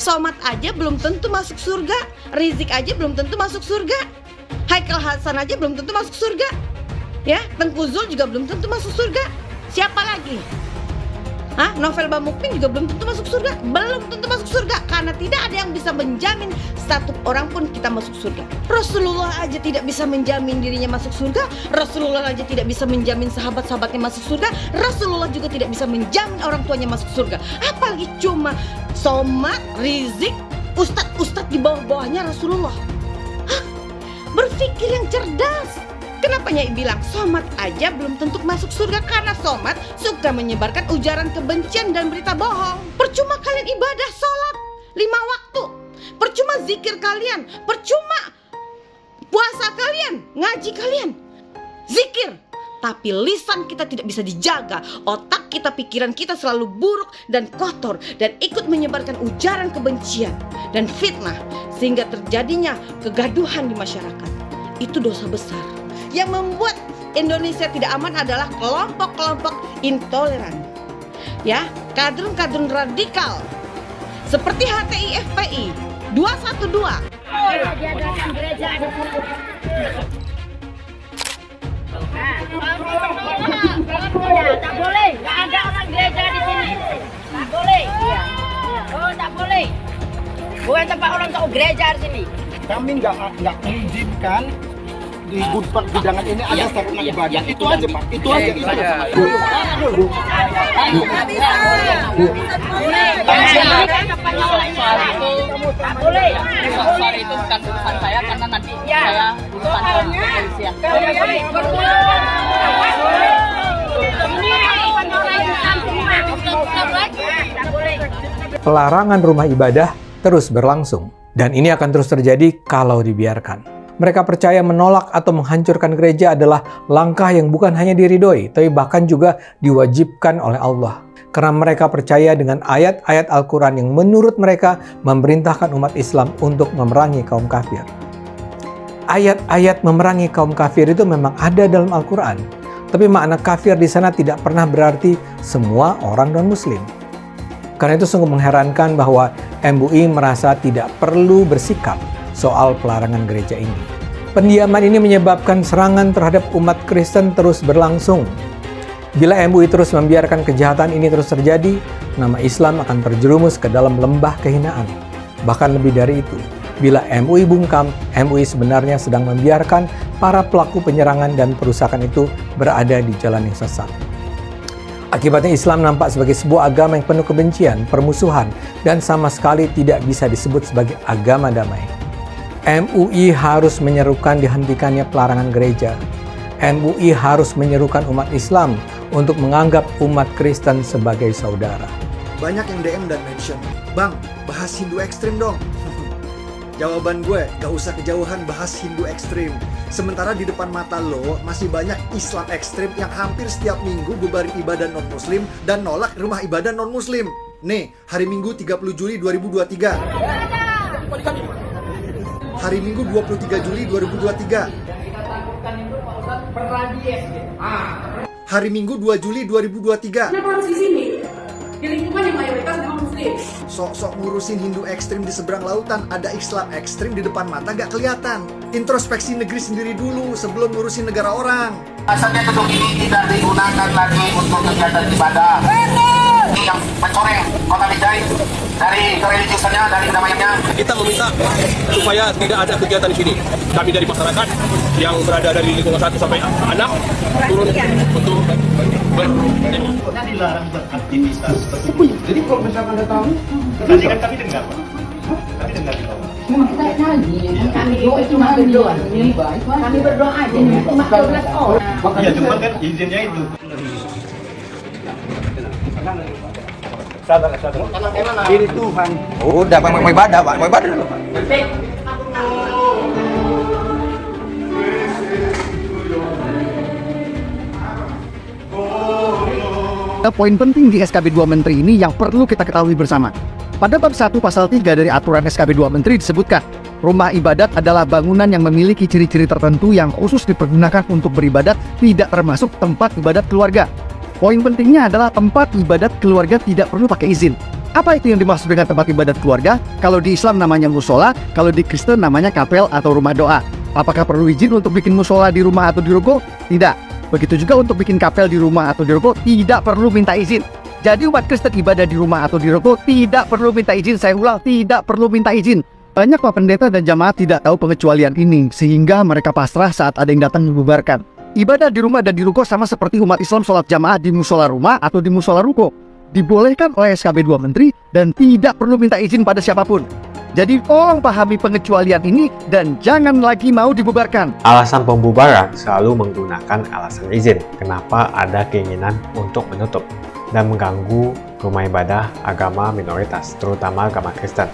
Somad aja belum tentu masuk surga, Rizik aja belum tentu masuk surga, Haikal Hasan aja belum tentu masuk surga, ya, Tengku Zul juga belum tentu masuk surga. Siapa lagi? Novel Bamukmin juga belum tentu masuk surga. Belum tentu masuk surga, karena tidak ada yang bisa menjamin satu orang pun kita masuk surga. Rasulullah aja tidak bisa menjamin dirinya masuk surga. Rasulullah aja tidak bisa menjamin sahabat-sahabatnya masuk surga. Rasulullah juga tidak bisa menjamin orang tuanya masuk surga. Apalagi cuma Somad, Rizik, ustadz-ustadz di bawah-bawahnya Rasulullah. Berpikir yang cerdas. Kenapa Nyai bilang Somad aja belum tentu masuk surga? Karena Somad suka menyebarkan ujaran kebencian dan berita bohong. Percuma kalian ibadah sholat 5 waktu, percuma zikir kalian, percuma puasa kalian, ngaji kalian, zikir. Tapi lisan kita tidak bisa dijaga, otak kita, pikiran kita selalu buruk dan kotor, dan ikut menyebarkan ujaran kebencian dan fitnah, sehingga terjadinya kegaduhan di masyarakat. Itu dosa besar. Yang membuat Indonesia tidak aman adalah kelompok-kelompok intoleran, ya, kadrun-kadrun radikal seperti HTI FPI 212. Diadakan gereja di sini. Tak boleh, nggak ada orang gereja di sini. Tak boleh. Oh, tak boleh. Bukan tempat orang tahu gereja di sini. Kami nggak mengizinkan di gudangan ini ada sarana ibadah. Itu aja Pak. Itu aja. Tak boleh. Soal itu bukan urusan saya karena nanti saya urusan kepolisian. Pelarangan rumah ibadah terus berlangsung, dan ini akan terus terjadi kalau dibiarkan. Mereka percaya menolak atau menghancurkan gereja adalah langkah yang bukan hanya diridhoi, tapi bahkan juga diwajibkan oleh Allah. Karena mereka percaya dengan ayat-ayat Al-Quran yang menurut mereka memerintahkan umat Islam untuk memerangi kaum kafir. Ayat-ayat memerangi kaum kafir itu memang ada dalam Al-Quran, tapi makna kafir di sana tidak pernah berarti semua orang non-Muslim. Karena itu sungguh mengherankan bahwa MUI merasa tidak perlu bersikap soal pelarangan gereja ini. Pendiaman ini menyebabkan serangan terhadap umat Kristen terus berlangsung. Bila MUI terus membiarkan kejahatan ini terus terjadi, nama Islam akan terjerumus ke dalam lembah kehinaan. Bahkan lebih dari itu, bila MUI bungkam, MUI sebenarnya sedang membiarkan para pelaku penyerangan dan perusakan itu berada di jalan yang sesat. Akibatnya Islam nampak sebagai sebuah agama yang penuh kebencian, permusuhan, dan sama sekali tidak bisa disebut sebagai agama damai. MUI harus menyerukan dihentikannya pelarangan gereja. MUI harus menyerukan umat Islam untuk menganggap umat Kristen sebagai saudara. Banyak yang DM dan mention, "Bang, bahas Hindu ekstrim dong." Jawaban gue, gak usah kejauhan bahas Hindu ekstrim. Sementara di depan mata lo masih banyak Islam ekstrim yang hampir setiap minggu bubarin ibadah non-muslim dan nolak rumah ibadah non-muslim. Nih, hari Minggu 30 Juli 2023. Hari Minggu 23 Juli 2023. Hari Minggu 2 Juli 2023. Kenapa harus di sini? Di lingkungan yang mayoritas memang muslim. Sok-sok ngurusin Hindu ekstrim di seberang lautan, ada Islam ekstrim di depan mata gak kelihatan. Introspeksi negeri sendiri dulu sebelum ngurusin negara orang. Asalnya gedung ini tidak digunakan lagi untuk kegiatan ibadah. Yang mencoreng kota Binjai dari kereligiusannya, dari kedamaiannya. Kita meminta supaya tidak ada kegiatan di sini. Kami dari masyarakat yang berada dari lingkungan 1 sampai 6 turun untuk kita dilarang beraktivitas tersebut. Jadi kalau misalkan Anda tahu, tadi kan kami dengar, Pak. Kami dengar di bawah. Kita nyanyi, kami doa itu kami berdoa. Kami berdoa aja, cuma 12 orang. Iya, cuma kan izinnya itu. Sabar. Ini Tuhan. Udah, mau ibadah, Pak. Mau ibadah dulu, Pak. Poin penting di SKB 2 Menteri ini yang perlu kita ketahui bersama. Pada bab 1 pasal 3 dari aturan SKB 2 Menteri disebutkan, rumah ibadat adalah bangunan yang memiliki ciri-ciri tertentu yang khusus dipergunakan untuk beribadat, tidak termasuk tempat ibadat keluarga. Poin pentingnya adalah tempat ibadat keluarga tidak perlu pakai izin. Apa itu yang dimaksud dengan tempat ibadat keluarga? Kalau di Islam namanya musola, kalau di Kristen namanya kapel atau rumah doa. Apakah perlu izin untuk bikin musola di rumah atau di ruko? Tidak. Begitu juga untuk bikin kapel di rumah atau di ruko, tidak perlu minta izin. Jadi umat Kristen ibadah di rumah atau di ruko tidak perlu minta izin. Saya ulang, tidak perlu minta izin. Banyak Pak Pendeta dan jamaah tidak tahu pengecualian ini, sehingga mereka pasrah saat ada yang datang membubarkan. Ibadah di rumah dan di ruko sama seperti umat Islam sholat jamaah di musola rumah atau di musola ruko. Dibolehkan oleh SKB 2 Menteri dan tidak perlu minta izin pada siapapun. Jadi tolong pahami pengecualian ini dan jangan lagi mau dibubarkan. Alasan pembubaran selalu menggunakan alasan izin. Kenapa ada keinginan untuk menutup dan mengganggu rumah ibadah agama minoritas, terutama agama Kristen.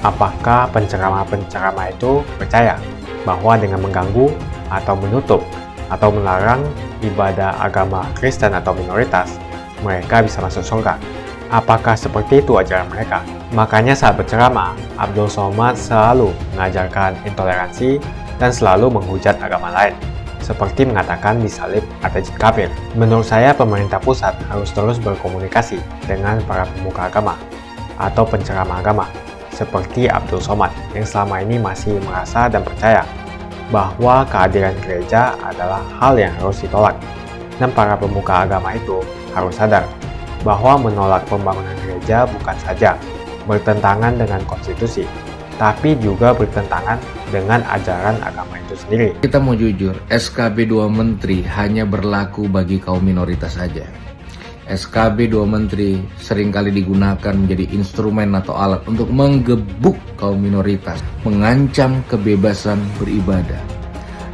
Apakah penceramah-penceramah itu percaya bahwa dengan mengganggu atau menutup atau melarang ibadah agama Kristen atau minoritas, mereka bisa masuk surga? Apakah seperti itu ajaran mereka? Makanya saat berceramah, Abdul Somad selalu mengajarkan intoleransi dan selalu menghujat agama lain, seperti mengatakan disalib atau kafir. Menurut saya, pemerintah pusat harus terus berkomunikasi dengan para pemuka agama atau penceramah agama, seperti Abdul Somad yang selama ini masih merasa dan percaya bahwa kehadiran gereja adalah hal yang harus ditolak. Dan para pemuka agama itu harus sadar bahwa menolak pembangunan gereja bukan saja bertentangan dengan konstitusi, tapi juga bertentangan dengan ajaran agama itu sendiri. Kita mau jujur, SKB 2 Menteri hanya berlaku bagi kaum minoritas saja. SKB 2 Menteri seringkali digunakan menjadi instrumen atau alat untuk menggebuk kaum minoritas, mengancam kebebasan beribadah.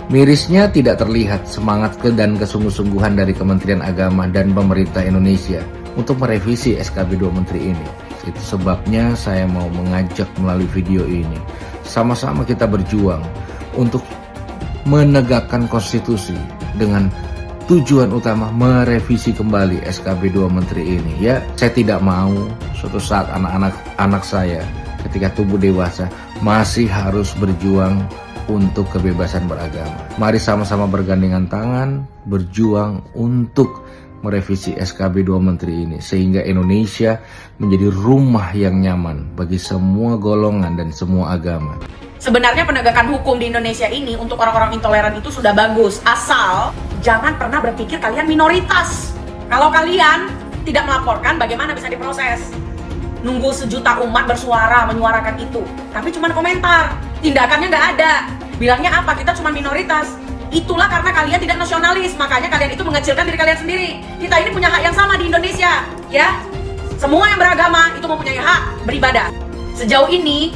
Mirisnya tidak terlihat semangat dan kesungguh-sungguhan dari Kementerian Agama dan pemerintah Indonesia untuk merevisi SKB 2 Menteri ini. Itu sebabnya saya mau mengajak melalui video ini, sama-sama kita berjuang untuk menegakkan konstitusi dengan tujuan utama merevisi kembali SKB 2 Menteri ini. Ya, saya tidak mau suatu saat anak saya ketika tumbuh dewasa masih harus berjuang untuk kebebasan beragama. Mari sama-sama bergandengan tangan, berjuang untuk merevisi SKB 2 Menteri ini, sehingga Indonesia menjadi rumah yang nyaman bagi semua golongan dan semua agama. Sebenarnya penegakan hukum di Indonesia ini untuk orang-orang intoleran itu sudah bagus, asal jangan pernah berpikir kalian minoritas. Kalau kalian tidak melaporkan, bagaimana bisa diproses? Nunggu sejuta umat bersuara, menyuarakan itu, tapi cuma komentar, tindakannya nggak ada. Bilangnya apa? Kita cuma minoritas. Itulah karena kalian tidak nasionalis, makanya kalian itu mengecilkan diri kalian sendiri. Kita ini punya hak yang sama di Indonesia, ya. Semua yang beragama itu mempunyai hak beribadah. Sejauh ini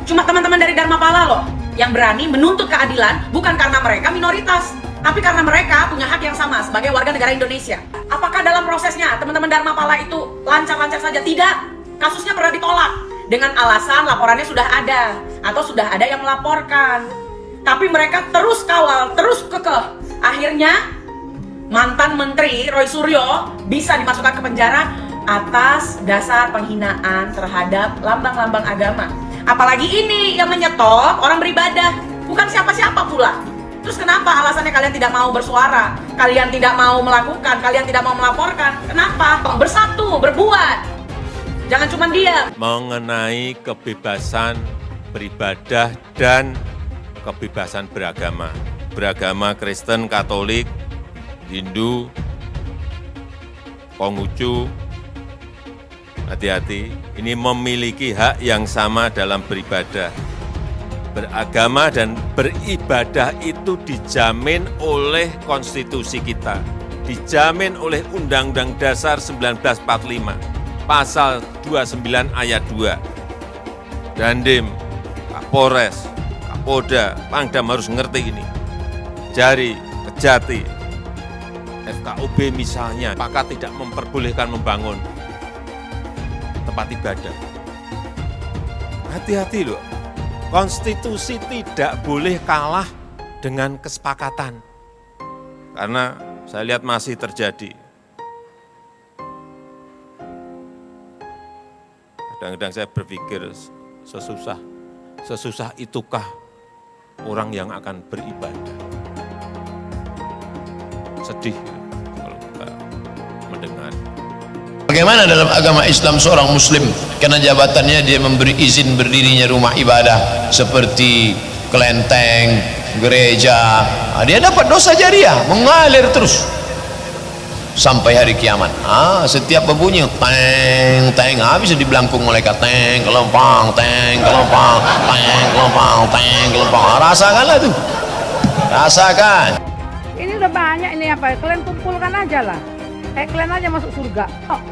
cuma teman-teman dari Dharmapala loh yang berani menuntut keadilan, bukan karena mereka minoritas, tapi karena mereka punya hak yang sama sebagai warga negara Indonesia. Apakah dalam prosesnya teman-teman Dharmapala itu lancar-lancar saja? Tidak. Kasusnya pernah ditolak dengan alasan laporannya sudah ada atau sudah ada yang melaporkan. Tapi mereka terus kawal, terus kekeh. Akhirnya mantan Menteri Roy Suryo bisa dimasukkan ke penjara atas dasar penghinaan terhadap lambang-lambang agama. Apalagi ini yang menyetop orang beribadah, bukan siapa-siapa pula. Terus kenapa alasannya kalian tidak mau bersuara? Kalian tidak mau melakukan, kalian tidak mau melaporkan. Kenapa? Bersatu, berbuat. Jangan cuma diam. Mengenai kebebasan beribadah dan kebebasan beragama. Beragama Kristen, Katolik, Hindu, Konghucu, hati-hati, ini memiliki hak yang sama dalam beribadah. Beragama dan beribadah itu dijamin oleh konstitusi kita, dijamin oleh Undang-Undang Dasar 1945, Pasal 29 ayat 2. Dandim, Kapolres, Kapolda, Pangdam harus ngerti ini. Jari, Kejati, FKUB misalnya, apakah tidak memperbolehkan membangun tempat ibadah? Hati-hati loh. Konstitusi tidak boleh kalah dengan kesepakatan. Karena saya lihat masih terjadi. Kadang-kadang saya berpikir sesusah itukah orang yang akan beribadah. Sedih kalau kita mendengar. Bagaimana dalam agama Islam seorang muslim karena jabatannya dia memberi izin berdirinya rumah ibadah seperti kelenteng, gereja, dia dapat dosa jariah mengalir terus sampai hari kiamat. Setiap berbunyi teng teng bisa dibelangkung malaikat, teng kelompang, teng kelompang, teng kelompang, teng kelompang. Rasakanlah tuh, rasakan. Ini udah banyak ini apa? Kalian kumpulkan aja lah. Kalian aja masuk surga.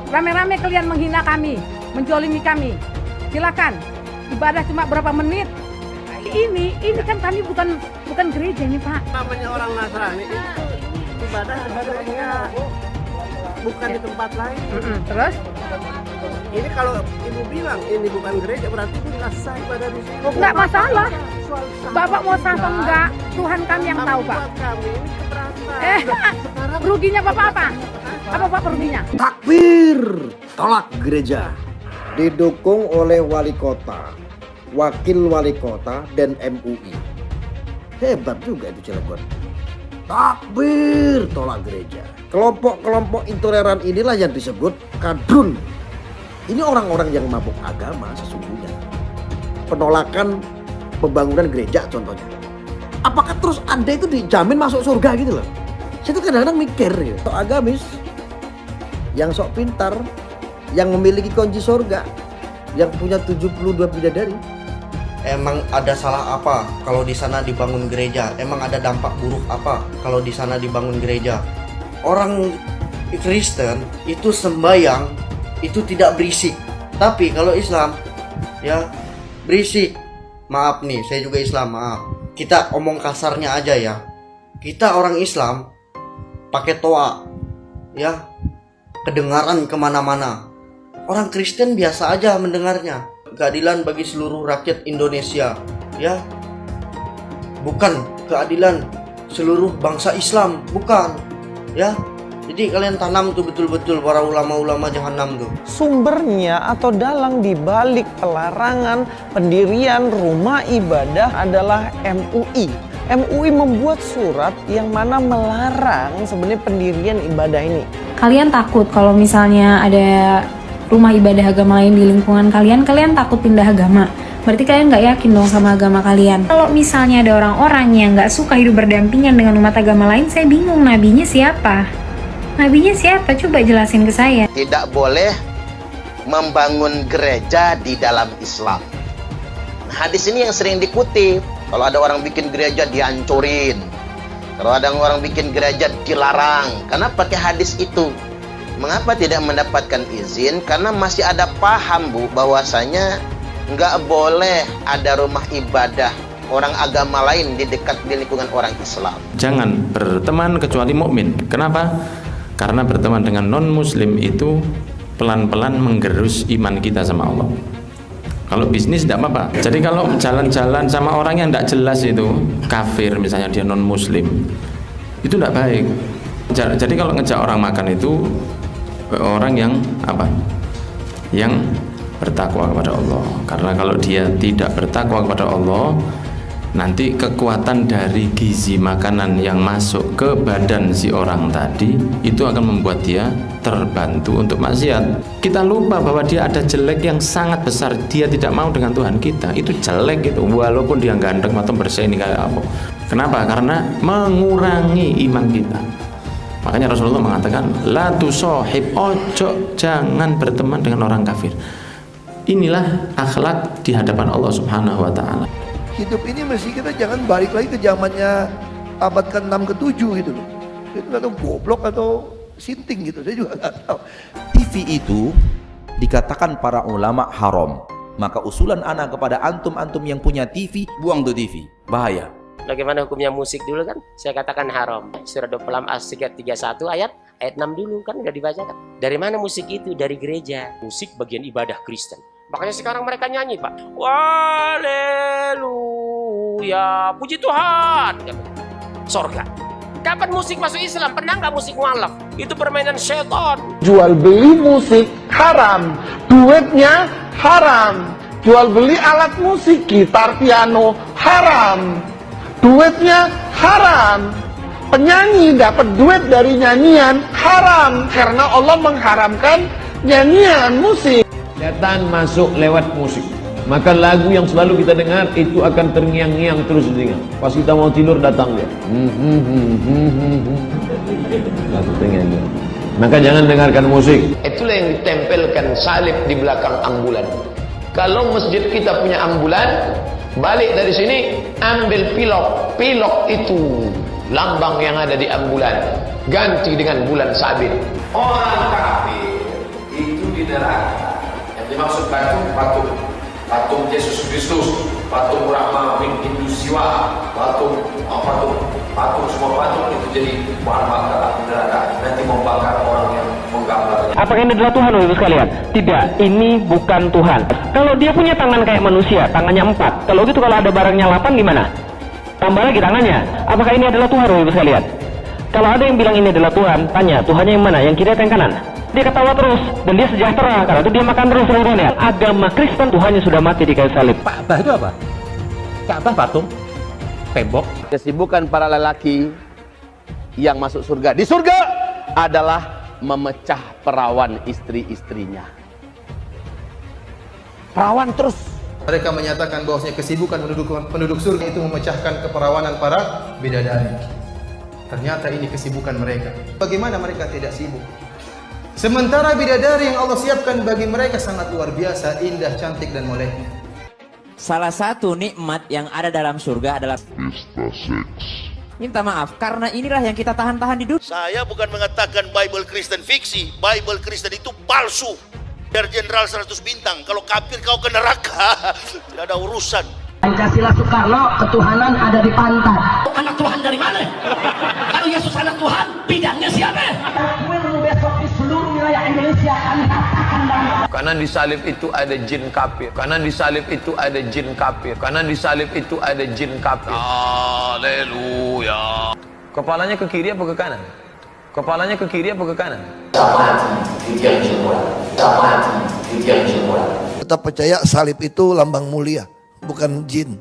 Rame-rame kalian menghina kami, menjolimi kami. Silakan. Ibadah cuma berapa menit. Ini kan kami bukan gereja ini, Pak. Namanya orang Nasrani itu ibadah sebenarnya bukan di tempat lain. Terus? Ini kalau ibu bilang ini bukan gereja, berarti ibu nggak sah ibadah di sini. Nggak masalah. Bapak mau sah atau enggak, Tuhan kami yang tahu, Pak. Kami ini keberatan. Ruginya Bapak apa? Apa Pak ruginya? Takbir! Tolak gereja. Didukung oleh wali kota, wakil wali kota, dan MUI. Hebat juga itu Cilegon. Takbir! Tolak gereja. Kelompok-kelompok intoleran inilah yang disebut kadrun. Ini orang-orang yang mabuk agama sesungguhnya. Penolakan pembangunan gereja contohnya. Apakah terus Anda itu dijamin masuk surga gitu loh? Saya tuh kadang-kadang mikir ya, sok agamis, yang sok pintar, yang memiliki kunci surga, yang punya 72 bidadari. Emang ada salah apa kalau di sana dibangun gereja? Emang ada dampak buruk apa kalau di sana dibangun gereja? Orang Kristen itu sembahyang itu tidak berisik. Tapi kalau Islam ya berisik. Maaf nih, saya juga Islam, maaf. Kita omong kasarnya aja ya. Kita orang Islam pakai toa ya, kedengaran kemana-mana. Orang Kristen biasa aja mendengarnya. Keadilan bagi seluruh rakyat Indonesia ya, bukan keadilan seluruh bangsa Islam, bukan ya. Jadi kalian tanam tuh betul-betul para ulama-ulama jahanam tuh. Sumbernya atau dalang dibalik pelarangan pendirian rumah ibadah adalah MUI. MUI membuat surat yang mana melarang sebenarnya pendirian ibadah ini. Kalian takut kalau misalnya ada rumah ibadah agama lain di lingkungan kalian takut pindah agama. Berarti kalian nggak yakin dong sama agama kalian. Kalau misalnya ada orang-orang yang nggak suka hidup berdampingan dengan umat agama lain, saya bingung nabinya siapa? Nabinya siapa? Coba jelasin ke saya. Tidak boleh membangun gereja di dalam Islam. Hadis ini yang sering dikutip. Kalau ada orang bikin gereja dihancurin. Kalau ada orang bikin gereja dilarang. Karena pakai hadis itu. Mengapa tidak mendapatkan izin? Karena masih ada paham, Bu, bahwasanya nggak boleh ada rumah ibadah orang agama lain di dekat di lingkungan orang Islam. Jangan berteman kecuali mukmin. Kenapa? Karena berteman dengan non-muslim itu pelan-pelan menggerus iman kita sama Allah. Kalau bisnis tidak apa-apa. Jadi kalau jalan-jalan sama orang yang tidak jelas itu, kafir misalnya dia non-muslim, itu tidak baik. Jadi kalau ngejak orang makan itu orang yang apa? Yang bertakwa kepada Allah. Karena kalau dia tidak bertakwa kepada Allah, nanti kekuatan dari gizi makanan yang masuk ke badan si orang tadi itu akan membuat dia terbantu untuk maksiat. Kita lupa bahwa dia ada jelek yang sangat besar. Dia tidak mau dengan Tuhan kita. Itu jelek gitu. Walaupun dia ganteng atau bersih ini kayak apa. Kenapa? Karena mengurangi iman kita. Makanya Rasulullah mengatakan, la tusohib, ojo jangan berteman dengan orang kafir. Inilah akhlak di hadapan Allah Subhanahu wa ta'ala. Hidup ini mesti kita jangan balik lagi ke zamannya abad ke-6 ke-7 gitu loh. Itu atau goblok atau sinting gitu, saya juga nggak tahu. TV itu dikatakan para ulama haram. Maka usulan anak kepada antum-antum yang punya TV, buang tuh TV, bahaya. Bagaimana hukumnya musik dulu kan? Saya katakan haram. Surah 26 ayat 31 ayat 6 dulu kan udah dibacakan. Dari mana musik itu? Dari gereja. Musik bagian ibadah Kristen. Makanya sekarang mereka nyanyi, Pak. Haleluya, puji Tuhan. Sorga. Kapan musik masuk Islam? Pernah nggak musik mualaf? Itu permainan setan. Jual beli musik haram, duitnya haram. Jual beli alat musik, gitar, piano haram, duitnya haram. Penyanyi dapat duit dari nyanyian haram karena Allah mengharamkan nyanyian, musik. Setan masuk lewat musik. Maka lagu yang selalu kita dengar itu akan terngiang-ngiang terus di telinga. Pas kita mau tidur datang dia. Lagu terngiang-ngiang. Maka jangan dengarkan musik. Itulah yang ditempelkan salib di belakang ambulan. Kalau masjid kita punya ambulan, balik dari sini ambil pilok. Pilok itu lambang yang ada di ambulan. Ganti dengan bulan sabit. Orang kafir itu di neraka. Yang dimaksud patung Yesus Kristus, patung Brahma, Hindu Siwa, patung semua patung itu jadi bahan bakar api neraka. Nanti membakar orang yang menggambarnya. Apakah ini adalah Tuhan, Bapak sekalian? Tidak, ini bukan Tuhan. Kalau dia punya tangan kayak manusia, tangannya 4. Kalau gitu kalau ada barangnya 8 gimana? Tambah lagi tangannya. Apakah ini adalah Tuhan, Bapak sekalian? Kalau ada yang bilang ini adalah Tuhan, tanya Tuhannya yang mana? Yang kiri atau yang kanan? Dia ketawa terus dan dia sejahtera karena itu dia makan terus seluruhnya. Agama Kristen Tuhannya sudah mati di kayu salib. Ka'bah itu apa? Ka'bah patung, tembok. Kesibukan para lelaki yang masuk surga di surga adalah memecah perawan istri-istrinya. Perawan terus. Mereka menyatakan bahwasanya kesibukan penduduk surga itu memecahkan keperawanan para bidadari. Ternyata ini kesibukan mereka. Bagaimana mereka tidak sibuk? Sementara bidadari yang Allah siapkan bagi mereka sangat luar biasa, indah, cantik, dan moleknya. Salah satu nikmat yang ada dalam surga adalah pesta seks. Minta maaf, karena inilah yang kita tahan-tahan di dunia. Saya bukan mengatakan Bible Kristen fiksi. Bible Kristen itu palsu. Dari Jenderal 100 bintang. Kalau kafir kau ke neraka. Tidak ada urusan. Pancasila Soekarno, ketuhanan ada di pantat. Anak Tuhan dari mana? Kalau Yesus anak Tuhan, bidangnya siapa? Besok di seluruh wilayah Indonesia kami katakan bahwa Kanan di salib itu ada jin kafir. Kanan di salib itu ada jin kafir. Kanan di salib itu ada jin kafir. Haleluya. Kepalanya ke kiri apa ke kanan? Kepalanya ke kiri apa ke kanan? Tetap percaya salib itu lambang mulia, bukan jin.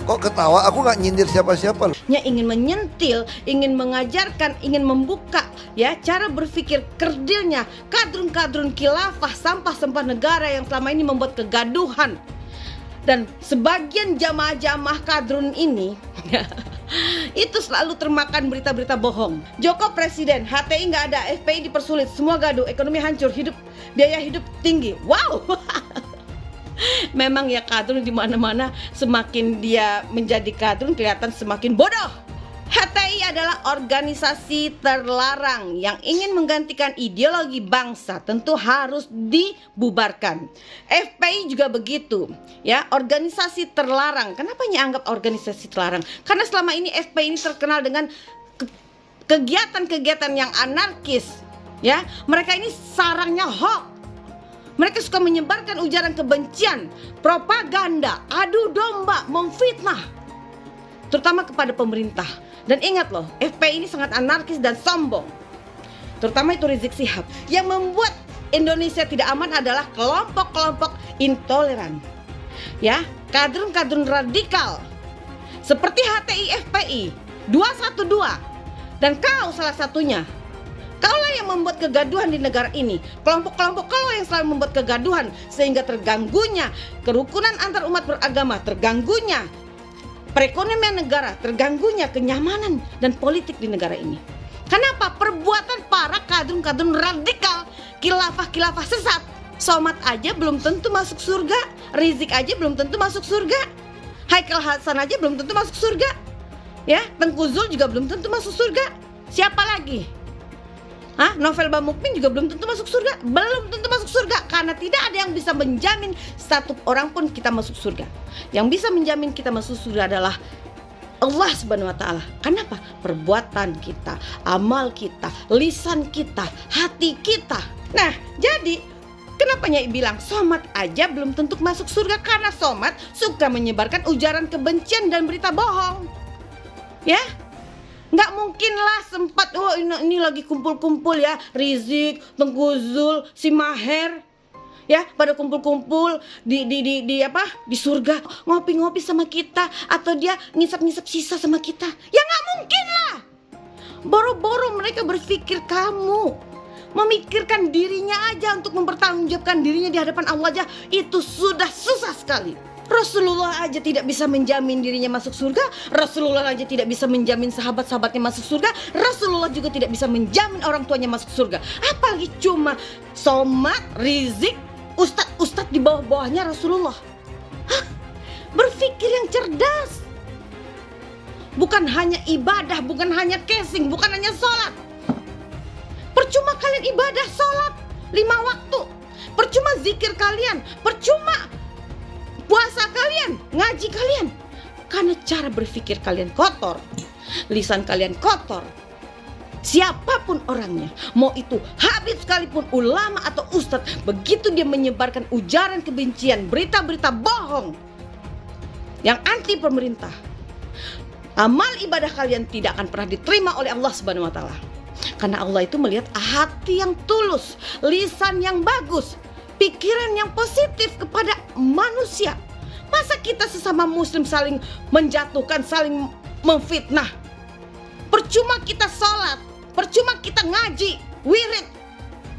Kok ketawa? Aku nggak nyindir siapa-siapa. Ingin menyentil, ingin mengajarkan, ingin membuka ya cara berpikir kerdilnya kadrun-kadrun khilafah, sampah-sampah negara yang selama ini membuat kegaduhan. Dan sebagian jamaah-jamaah kadrun ini itu selalu termakan berita-berita bohong. Joko presiden, HTI nggak ada, FPI dipersulit, semua gaduh, ekonomi hancur, biaya hidup tinggi. Wow. Memang ya kadrun di mana-mana semakin dia menjadi kadrun kelihatan semakin bodoh. HTI adalah organisasi terlarang yang ingin menggantikan ideologi bangsa, tentu harus dibubarkan. FPI juga begitu, ya, organisasi terlarang. Kenapa dianggap organisasi terlarang? Karena selama ini FPI ini terkenal dengan kegiatan-kegiatan yang anarkis, ya. Mereka ini sarangnya hoax. Mereka suka menyebarkan ujaran kebencian, propaganda, adu domba, memfitnah, terutama kepada pemerintah. Dan ingat loh, FPI ini sangat anarkis dan sombong. Terutama itu Rizik Syihab. Yang membuat Indonesia tidak aman adalah kelompok-kelompok intoleran, ya, kadrun-kadrun radikal seperti HTI, FPI, 212, dan kau salah satunya. Kaulah yang membuat kegaduhan di negara ini. Kelompok-kelompok kau yang selalu membuat kegaduhan sehingga terganggunya kerukunan antar umat beragama, terganggunya perekonomian negara, terganggunya kenyamanan dan politik di negara ini. Kenapa? Perbuatan para kadrun-kadrun radikal, khilafah-khilafah sesat. Somad aja belum tentu masuk surga, Rizik aja belum tentu masuk surga, Haikal Hasan aja belum tentu masuk surga, ya, Tengku Zul juga belum tentu masuk surga. Siapa lagi? Novel Bamukmin juga belum tentu masuk surga. Belum tentu masuk surga karena tidak ada yang bisa menjamin satu orang pun kita masuk surga. Yang bisa menjamin kita masuk surga adalah Allah Subhanahu wa taala. Kenapa? Perbuatan kita, amal kita, lisan kita, hati kita. Nah, jadi kenapa Nyai bilang Somad aja belum tentu masuk surga? Karena Somad suka menyebarkan ujaran kebencian dan berita bohong. Ya? Nggak mungkin lah sempat, ini lagi kumpul-kumpul ya, Rizik, Tengku Zul, si Maher, ya, pada kumpul-kumpul di surga, ngopi-ngopi sama kita, atau dia ngisap-ngisap sisa sama kita. Ya nggak mungkin lah. Boro-boro mereka berpikir kamu Memikirkan dirinya aja untuk mempertanggungjawabkan dirinya di hadapan Allah aja itu sudah susah sekali. Rasulullah aja tidak bisa menjamin dirinya masuk surga. Rasulullah aja tidak bisa menjamin sahabat-sahabatnya masuk surga. Rasulullah juga tidak bisa menjamin orang tuanya masuk surga. Apalagi cuma Somad, Rizik, ustadz-ustadz di bawah-bawahnya Rasulullah. Berpikir yang cerdas. Bukan hanya ibadah, bukan hanya casing, bukan hanya sholat. Percuma kalian ibadah sholat 5 waktu. Percuma zikir kalian. Percuma puasa kalian, ngaji kalian. Karena cara berpikir kalian kotor. Lisan kalian kotor. Siapapun orangnya, mau itu Habib sekalipun, ulama atau ustadz, begitu dia menyebarkan ujaran kebencian, berita-berita bohong yang anti pemerintah, amal ibadah kalian tidak akan pernah diterima oleh Allah Subhanahu wa taala. Karena Allah itu melihat hati yang tulus, lisan yang bagus, pikiran yang positif kepada manusia. Masa kita sesama muslim saling menjatuhkan, saling memfitnah? Percuma kita sholat, percuma kita ngaji, wirid,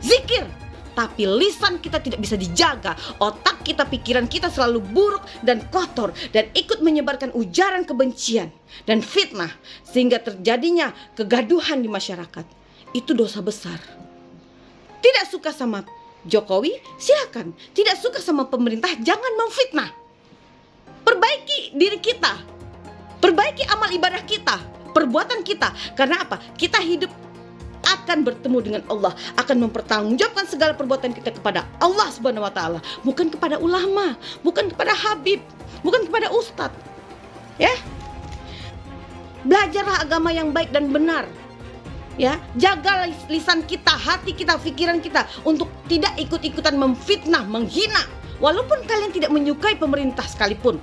zikir, tapi lisan kita tidak bisa dijaga. Otak kita, pikiran kita selalu buruk dan kotor, dan ikut menyebarkan ujaran kebencian dan fitnah, sehingga terjadinya kegaduhan di masyarakat. Itu dosa besar. Tidak suka sama Jokowi, silakan. Tidak suka sama pemerintah, jangan memfitnah. Perbaiki diri kita, perbaiki amal ibadah kita, perbuatan kita. Karena apa? Kita hidup akan bertemu dengan Allah, akan mempertanggungjawabkan segala perbuatan kita kepada Allah Subhanahu wa taala, bukan kepada ulama, bukan kepada habib, bukan kepada ustadz. Ya. Belajarlah agama yang baik dan benar. Ya, jaga lisan kita, hati kita, pikiran kita untuk tidak ikut-ikutan memfitnah, menghina, walaupun kalian tidak menyukai pemerintah sekalipun.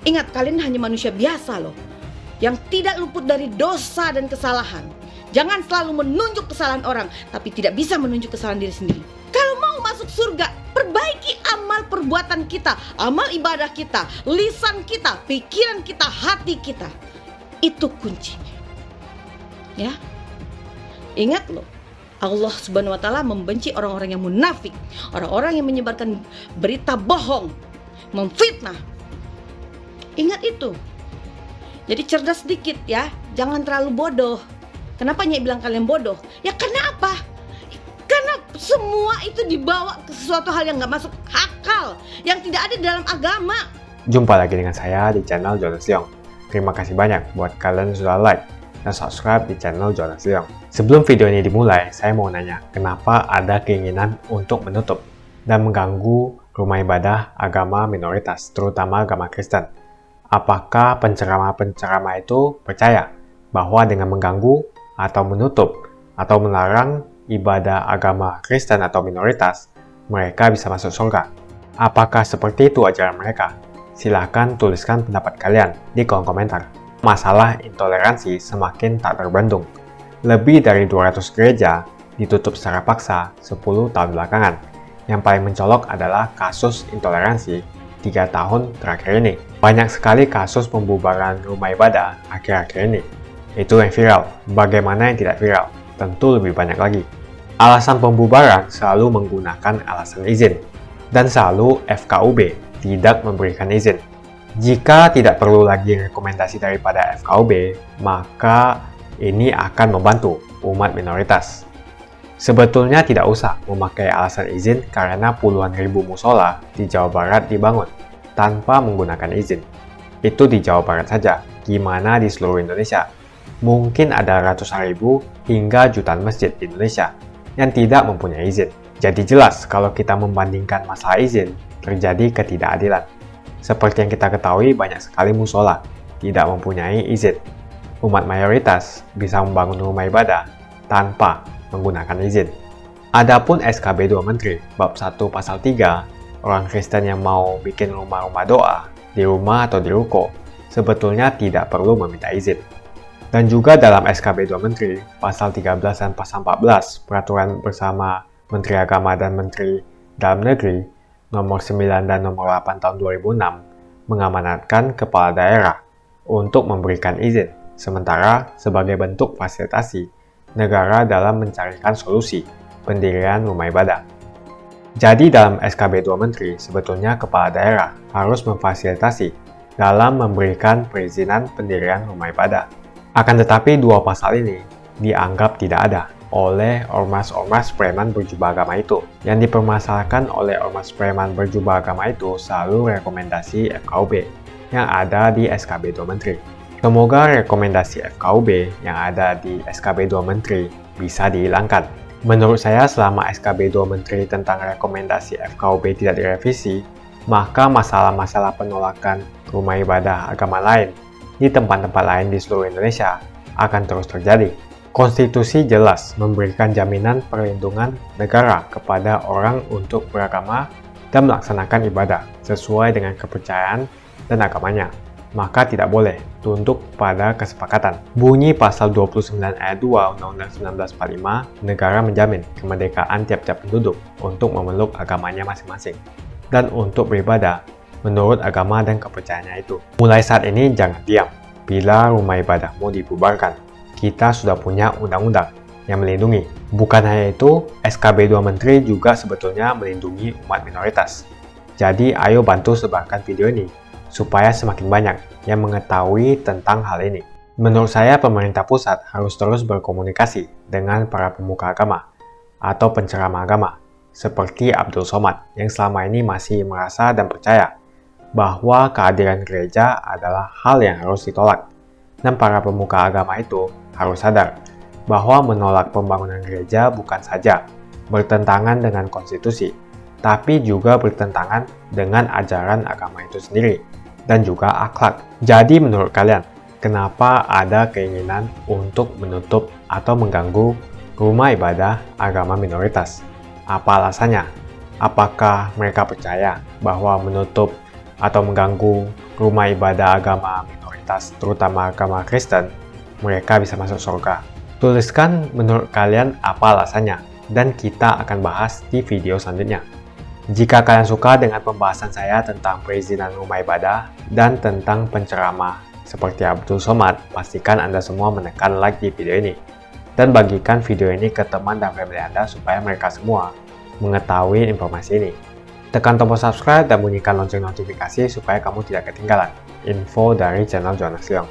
Ingat, kalian hanya manusia biasa loh, yang tidak luput dari dosa dan kesalahan. Jangan selalu menunjuk kesalahan orang, tapi tidak bisa menunjuk kesalahan diri sendiri. Kalau mau masuk surga, perbaiki amal perbuatan kita, amal ibadah kita, lisan kita, pikiran kita, hati kita. Itu kuncinya. Ya. Ingat loh, Allah Subhanahu wa taala membenci orang-orang yang munafik, orang-orang yang menyebarkan berita bohong, memfitnah. Ingat itu. Jadi cerdas sedikit ya, jangan terlalu bodoh. Kenapa Nyai bilang kalian bodoh? Ya karena apa? Karena semua itu dibawa ke sesuatu hal yang gak masuk akal, yang tidak ada di dalam agama. Jumpa lagi dengan saya di channel Jonas Leong. Terima kasih banyak buat kalian yang sudah like dan subscribe di channel Jonas Leong. Sebelum video ini dimulai, saya mau nanya, kenapa ada keinginan untuk menutup dan mengganggu rumah ibadah agama minoritas, terutama agama Kristen? Apakah penceramah-penceramah itu percaya bahwa dengan mengganggu atau menutup atau melarang ibadah agama Kristen atau minoritas, mereka bisa masuk surga? Apakah seperti itu ajaran mereka? Silahkan tuliskan pendapat kalian di kolom komentar. Masalah intoleransi semakin tak terbendung. Lebih dari 200 gereja ditutup secara paksa 10 tahun belakangan. Yang paling mencolok adalah kasus intoleransi 3 tahun terakhir ini. Banyak sekali kasus pembubaran rumah ibadah akhir-akhir ini. Itu yang viral. Bagaimana yang tidak viral? Tentu lebih banyak lagi. Alasan pembubaran selalu menggunakan alasan izin. Dan selalu FKUB tidak memberikan izin. Jika tidak perlu lagi rekomendasi daripada FKUB, maka ini akan membantu umat minoritas. Sebetulnya tidak usah memakai alasan izin karena puluhan ribu musola di Jawa Barat dibangun tanpa menggunakan izin. Itu di Jawa Barat saja, gimana di seluruh Indonesia? Mungkin ada ratusan ribu hingga jutaan masjid di Indonesia yang tidak mempunyai izin. Jadi jelas kalau kita membandingkan masalah izin, terjadi ketidakadilan. Seperti yang kita ketahui, banyak sekali musola tidak mempunyai izin. Umat mayoritas bisa membangun rumah ibadah tanpa menggunakan izin. Adapun SKB 2 Menteri bab 1 pasal 3, orang Kristen yang mau bikin rumah-rumah doa di rumah atau di ruko sebetulnya tidak perlu meminta izin. Dan juga dalam SKB 2 Menteri pasal 13 dan pasal 14 peraturan bersama Menteri Agama dan Menteri Dalam Negeri nomor 9 dan nomor 8 tahun 2006 mengamanatkan kepala daerah untuk memberikan izin. Sementara sebagai bentuk fasilitasi negara dalam mencarikan solusi pendirian rumah ibadah. Jadi dalam SKB 2 Menteri, sebetulnya kepala daerah harus memfasilitasi dalam memberikan perizinan pendirian rumah ibadah. Akan tetapi dua pasal ini dianggap tidak ada oleh ormas-ormas preman berjubah agama itu. Yang dipermasalahkan oleh ormas preman berjubah agama itu selalu rekomendasi FKUB yang ada di SKB 2 Menteri. Semoga rekomendasi FKUB yang ada di SKB 2 Menteri bisa dihilangkan. Menurut saya, selama SKB 2 Menteri tentang rekomendasi FKUB tidak direvisi, maka masalah-masalah penolakan rumah ibadah agama lain di tempat-tempat lain di seluruh Indonesia akan terus terjadi. Konstitusi jelas memberikan jaminan perlindungan negara kepada orang untuk beragama dan melaksanakan ibadah sesuai dengan kepercayaan dan agamanya. Maka tidak boleh tunduk pada kesepakatan. Bunyi pasal 29 ayat 2 Undang-Undang 1945, negara menjamin kemerdekaan tiap-tiap penduduk untuk memeluk agamanya masing-masing dan untuk beribadah menurut agama dan kepercayaannya itu. Mulai saat ini jangan diam. Bila rumah ibadahmu dibubarkan, kita sudah punya undang-undang yang melindungi. Bukan hanya itu, SKB 2 Menteri juga sebetulnya melindungi umat minoritas. Jadi ayo bantu sebarkan video ini supaya semakin banyak yang mengetahui tentang hal ini. Menurut saya, pemerintah pusat harus terus berkomunikasi dengan para pemuka agama atau penceramah agama seperti Abdul Somad yang selama ini masih merasa dan percaya bahwa kehadiran gereja adalah hal yang harus ditolak. Dan para pemuka agama itu harus sadar bahwa menolak pembangunan gereja bukan saja bertentangan dengan konstitusi, tapi juga bertentangan dengan ajaran agama itu sendiri dan juga akhlak. Jadi menurut kalian, kenapa ada keinginan untuk menutup atau mengganggu rumah ibadah agama minoritas? Apa alasannya? Apakah mereka percaya bahwa menutup atau mengganggu rumah ibadah agama minoritas, terutama agama Kristen, mereka bisa masuk surga? Tuliskan menurut kalian apa alasannya, dan kita akan bahas di video selanjutnya. Jika kalian suka dengan pembahasan saya tentang perizinan rumah ibadah dan tentang penceramah seperti Abdul Somad, pastikan Anda semua menekan like di video ini. Dan bagikan video ini ke teman dan family Anda supaya mereka semua mengetahui informasi ini. Tekan tombol subscribe dan bunyikan lonceng notifikasi supaya kamu tidak ketinggalan info dari channel Jonas Leong.